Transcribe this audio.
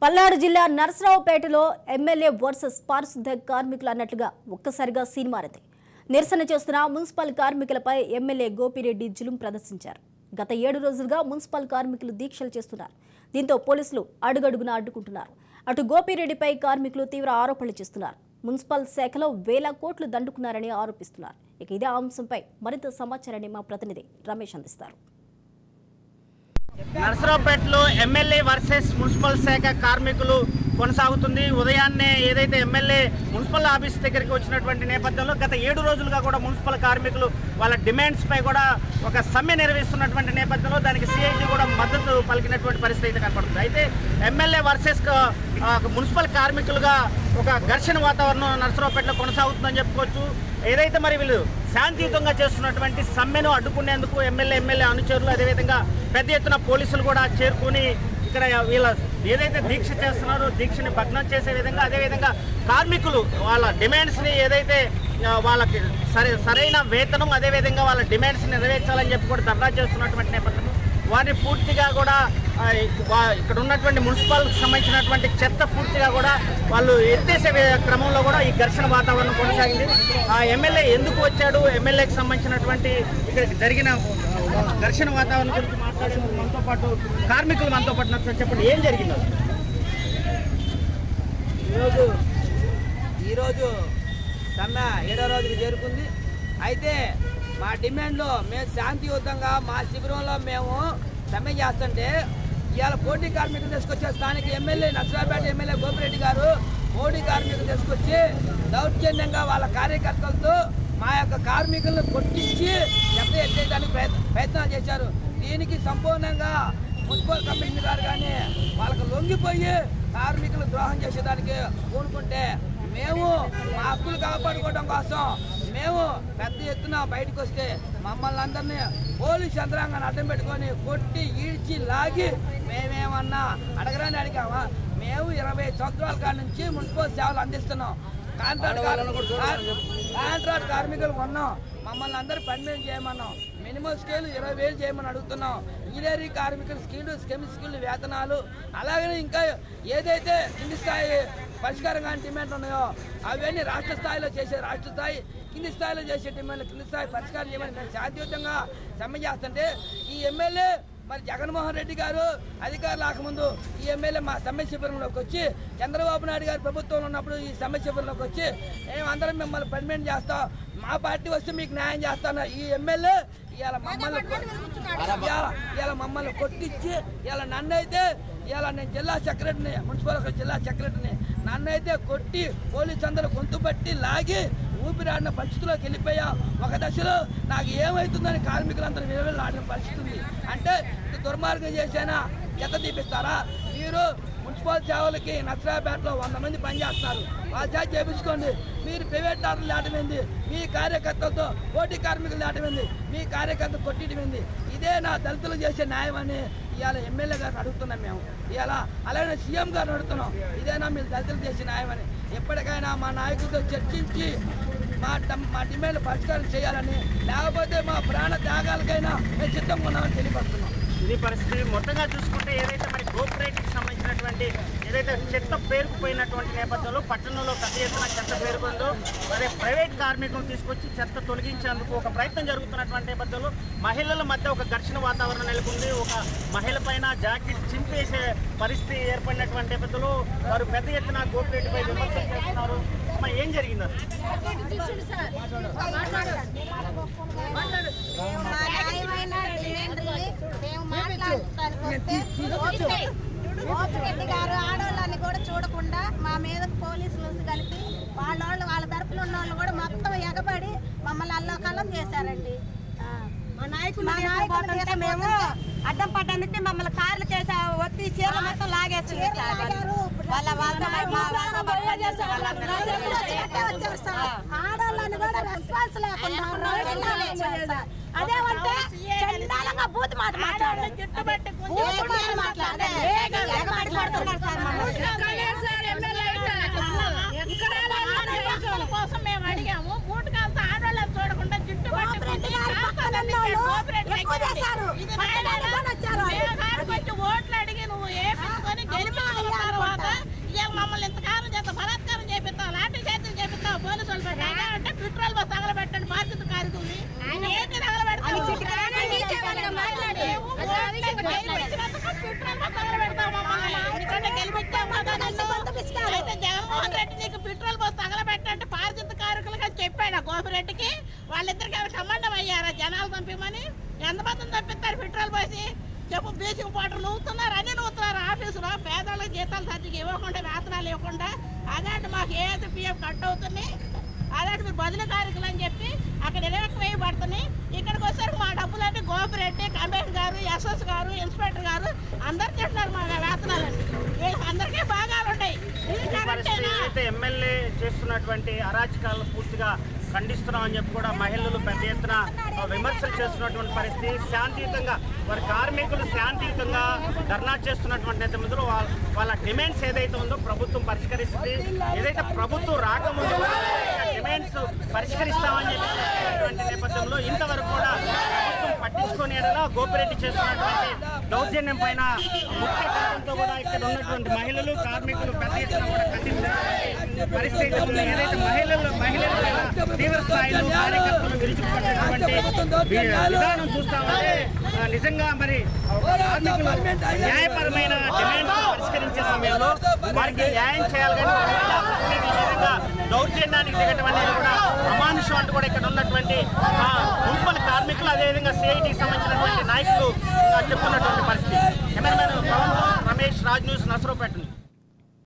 పల్నాడు జిల్లా నర్సరావుపేటలో MLA versus పారిశుద్ధ కార్మికులు అన్నట్లుగా ఒక్కసారిగా సీన్ మారింది. నిరసన చేస్తున్న మున్సిపల్ కార్మికులపై ఎమ్మెల్యే గోపిరెడ్డి జులుం ప్రదర్శించారు. గత 7 రోజులుగా మున్సిపల్ కార్మికులు దీక్షలు చేస్తున్నారు. దీంతో పోలీసులు అడుగడుగునా అడ్డుకుంటున్నారు. అటు గోపిరెడ్డిపై కార్మికులు తీవ్ర ఆరోపణలు చేస్తున్నారు. మున్సిపల్ శాఖలో వేల కోట్లు దండుకున్నారని ఆరోపిస్తున్నారు. ఇక ఇదే అంశంపై మరింత సమాచారాన్ని మా ప్రతినిధి రమేష్ అందిస్తారు. నర్సరావుపేటలో ఎమ్మెల్యే వర్సెస్ మున్సిపల్ శాఖ కార్మికులు కొనసాగుతుంది. ఉదయాన్నే ఏదైతే ఎమ్మెల్యే మున్సిపల్ ఆఫీస్ దగ్గరికి వచ్చినటువంటి నేపథ్యంలో గత 7 రోజులుగా కూడా మున్సిపల్ కార్మికులు వాళ్ళ డిమాండ్స్ పై కూడా ఒక సమ్మె నిర్వహిస్తున్నటువంటి నేపథ్యంలో దానికి సిఐటి కూడా మద్దతు పలికినటువంటి పరిస్థితి కనపడుతుంది. అయితే ఎమ్మెల్యే వర్సెస్ మున్సిపల్ కార్మికులుగా ఒక ఘర్షణ వాతావరణం నర్సరావుపేటలో కొనసాగుతుందని చెప్పుకోవచ్చు. ఏదైతే మరి వీళ్ళు శాంతియుతంగా చేస్తున్నటువంటి సమ్మెను అడ్డుకునేందుకు ఎమ్మెల్యే అనుచరులు అదేవిధంగా పెద్ద ఎత్తున పోలీసులు కూడా చేరుకుని ఇక్కడ వీళ్ళ ఏదైతే దీక్ష చేస్తున్నారో దీక్షని భగ్నం చేసే విధంగా అదేవిధంగా కార్మికులు వాళ్ళ డిమాండ్స్ని ఏదైతే వాళ్ళకి సరైన వేతనం అదేవిధంగా వాళ్ళ డిమాండ్స్ని నెరవేర్చాలని చెప్పి కూడా ధర్నా చేస్తున్నటువంటి నేపథ్యంలో వారిని పూర్తిగా కూడా ఇక్కడ ఉన్నటువంటి మున్సిపల్కి సంబంధించినటువంటి చెత్త పూర్తిగా కూడా వాళ్ళు ఎత్తేసే క్రమంలో కూడా ఈ ఘర్షణ వాతావరణం కొనసాగింది. ఆ ఎమ్మెల్యే ఎందుకు వచ్చాడు, ఎమ్మెల్యేకి సంబంధించినటువంటి ఇక్కడ జరిగిన ఘర్షణ వాతావరణం గురించి మాట్లాడే మనతో పాటు కార్మికులు మనతో పాటు చెప్పండి, ఏం జరిగింది? ఈరోజు సమ్మె 7వ రోజుకి చేరుకుంది. అయితే మా డిమాండ్లో మేము శాంతియుతంగా మా శిబిరంలో మేము సమ్మె చేస్తుంటే ఇవాళ పోటీ కార్మికులు తీసుకొచ్చే స్థానిక ఎమ్మెల్యే నర్సరావుపేట ఎమ్మెల్యే గోపిరెడ్డి గారు పోటీ కార్మికులు తీసుకొచ్చి దౌర్జన్యంగా వాళ్ళ కార్యకర్తలతో మా యొక్క కార్మికులను కొట్టించి చెత్త ఎత్తేయడానికి ప్రయత్నాలు చేశారు. దీనికి సంపూర్ణంగా మున్సిపల్ కమిషనర్ గారు కానీ వాళ్ళకు లొంగిపోయి కార్మికులు ద్రోహం చేసేదానికి పూనుకుంటే మేము మా హక్కులు కాపాడుకోవడం కోసం మేము పెద్ద ఎత్తున బయటకు వస్తే మమ్మల్ని అందరినీ పోలీసు యంత్రాంగాన్ని అడ్డం పెట్టుకొని కొట్టి ఈడ్చి లాగి మేమేమన్నా అడగరాని అడిగామా? మేము 20 సంవత్సరాల కాడ నుంచి మున్సిపల్ సేవలు అందిస్తున్నాం. కాంట్రాక్ట్ కార్మికులు ఉన్నాం. మమ్మల్ని అందరూ పర్మనెంట్ చేయమన్నాం. మినిమం స్కేల్ 20,000 చేయమని అడుగుతున్నాం. ఇంజనీరింగ్ కార్మికుల స్కీల్ వేతనాలు అలాగనే ఇంకా ఏదైతే కింది స్థాయి పరిష్కారం కాని డిమాండ్లు ఉన్నాయో అవన్నీ రాష్ట్ర స్థాయిలో చేసే రాష్ట్ర స్థాయి, కింది స్థాయిలో చేసే డిమాండ్లు కింది స్థాయి పరిష్కారం చేయమని మేము శాంతియుతంగా సమ్మె చేస్తుంటే ఈ ఎమ్మెల్యే మరి జగన్మోహన్ రెడ్డి గారు అధికారులు రాకముందు ఈ ఎమ్మెల్యే మా సమ్మె శిబిరంలోకి వచ్చి చంద్రబాబు నాయుడు గారు ప్రభుత్వంలో ఉన్నప్పుడు ఈ సమ్మె శిబిరంలోకి వచ్చి మేమందరం మిమ్మల్ని పర్మనెంట్ చేస్తాం, మా పార్టీ వస్తే మీకు న్యాయం చేస్తాను ఈ ఎమ్మెల్యే ఇవాళ మమ్మల్ని కొట్టించి ఇవాళ నన్నైతే ఇవాళ నేను జిల్లా సెక్రటరీని మున్సిపల్ జిల్లా సెక్రటరీని నన్నైతే కొట్టి పోలీసు అందరూ గొంతు పట్టి లాగి ఊపిరాడిన పరిస్థితిలోకి వెళ్ళిపోయా. ఒక దశలో నాకు ఏమవుతుందని కార్మికులందరూ విలువలాడిన పరిస్థితి ఉంది. అంటే దుర్మార్గం చేసేనా ఎత్త తీపిస్తారా? మీరు మున్సిపల్ సేవలకి నర్సరావుపేటలో 100 మంది పనిచేస్తున్నారు. వాళ్ళ చేత చేయించుకోండి. మీరు ప్రైవేట్ దాడులు దాటమైంది, మీ కార్యకర్తలతో పోటీ కార్మికులు దాటమైంది, మీ కార్యకర్త కొట్టిటమైంది. ఇదే నా దళితులు చేసే న్యాయం అని ఇవాళ ఎమ్మెల్యే గారిని అడుగుతున్నాం. మేము ఇవాళ అలాగే సీఎం గారిని అడుగుతున్నాం, ఇదేనా మీరు దళితులు చేసే న్యాయం అని. ఎప్పటికైనా మా నాయకులతో చర్చించి మా డిమాండ్ పరిష్కారం చేయాలని, లేకపోతే మా ప్రాణ త్యాగాలకైనా మేము సిద్ధంగా ఉన్నామని తెలియపరుస్తున్నాం. ఇది పరిస్థితి. మొత్తంగా చూసుకుంటే ఏదైతే మరి గోపిరెడ్డికి సంబంధించినటువంటి ఏదైతే చెత్త పేరుకుపోయినటువంటి నేపథ్యంలో పట్టణంలో పెద్ద ఎత్తున చెత్త పేరుకుందో అదే ప్రైవేట్ కార్మికులను తీసుకొచ్చి చెత్త తొలగించేందుకు ఒక ప్రయత్నం జరుగుతున్నటువంటి నేపథ్యంలో మహిళల మధ్య ఒక ఘర్షణ వాతావరణం నెలకొంది. ఒక మహిళ పైన జాకెట్ చింపేసే పరిస్థితి ఏర్పడినటువంటి నేపథ్యంలో వారు పెద్ద ఎత్తున గోపిరెడ్డిపై విమర్శలు చేస్తున్నారు. ఏం జరిగింది? గోపిరెడ్డి గారు ఆడవాళ్ళని కూడా చూడకుండా మా మీద పోలీసులు కలిపి వాళ్ళ తరపున ఉన్న వాళ్ళు కూడా మొత్తం ఎగబడి మమ్మల్ని అల్లోకల్లం చేశారండి. మా నాయకులు మేము అడ్డం పడ్డానికి మమ్మల్ని కార్లు చేసా వచ్చి చీరలు మొత్తం లాగేసి ఆడవాళ్ళని కూడా రెస్పాన్స్ లేకుండా అదేమంటే చండాలంగా బూత్ మాట మాట్లాడారు. కోసం మేము అడిగాము. బూట్కాలతో ఆడవాళ్ళని చూడకుండా జిట్టు ఓట్లు అడిగి నువ్వు ఏ గెలిపి తర్వాత గోపిరెడ్డికి వాళ్ళిద్దరికి సంబంధం అయ్యారా జనాలు పంపిమని? ఎంతమందిని తప్పిస్తారు పెట్రోల్ పోసి? చెప్పు, బీచింగ్ పౌడర్ నవ్వుతున్నారు, అన్ని నవ్వుతున్నారు. ఆఫీసులో పేదలకు జీతాలు సర్దికి ఇవ్వకుండా, వేతనాలు ఇవ్వకుండా, అదంటే మాకు ఏదైతే పిఎఫ్ కట్ అవుతుంది, అదంటే మీరు బదిలీ కార్యక్రమం అని చెప్పి అక్కడ 20,000 పడుతున్నాయి. ఇక్కడికి వచ్చారు మా డబ్బులన్నీ గోపిరెడ్డి, కమిషనర్ గారు, ఎస్ఎస్ గారు, ఇన్స్పెక్టర్ గారు అందరు తింటున్నారు మా వేతనాలన్నీ. అందరికీ భాగాలు ఉంటాయి. ఎమ్మెల్యే చేస్తున్నటువంటి అరాచకాలను పూర్తిగా ఖండిస్తున్నామని చెప్పి కూడా మహిళలు పెద్ద ఎత్తున విమర్శలు చేస్తున్నటువంటి పరిస్థితి. శాంతియుతంగా వారి కార్మికులు శాంతియుతంగా ధర్నా చేస్తున్నటువంటి నేపథ్యంలో వాళ్ళ డిమాండ్స్ ఏదైతే ఉందో ప్రభుత్వం పరిష్కరిస్తుంది. ఏదైతే ప్రభుత్వం రాకముందు డిమాండ్స్ పరిష్కరిస్తామని చెప్పినటువంటి నేపథ్యంలో ఇంతవరకు కూడా ప్రభుత్వం పట్టించుకునే గోపిరెడ్డి చేస్తున్నటువంటి దౌర్జన్యం పైన ముఖ్య కారణంతో కూడా ఇక్కడ ఉన్నటువంటి మహిళలు కార్మికులు పెద్ద ఎత్తున కూడా ఖండిస్తున్నటువంటి పరిస్థితి ఉంది. ఏదైతే మహిళల తీవ్ర స్థాయిలో కార్యకర్తలు విరుచుకుపడినటువంటి విధానం చూస్తామంటే నిజంగా మరి కార్మికులు న్యాయపరమైన డిమాండ్స్ పరిష్కరించే సమయంలో వారికి న్యాయం చేయాలి. కానీ విధంగా దౌర్జన్యానికి దిగటం అనేది కూడా అమానుషం అంటూ కూడా ఇక్కడ ఉన్నటువంటి మున్సిపల్ కార్మికులు, అదేవిధంగా సిఐటికి సంబంధించినటువంటి నాయకులు చెప్తున్నటువంటి పరిస్థితి. Cameraman Ramesh, Raj news, Narasaraopet.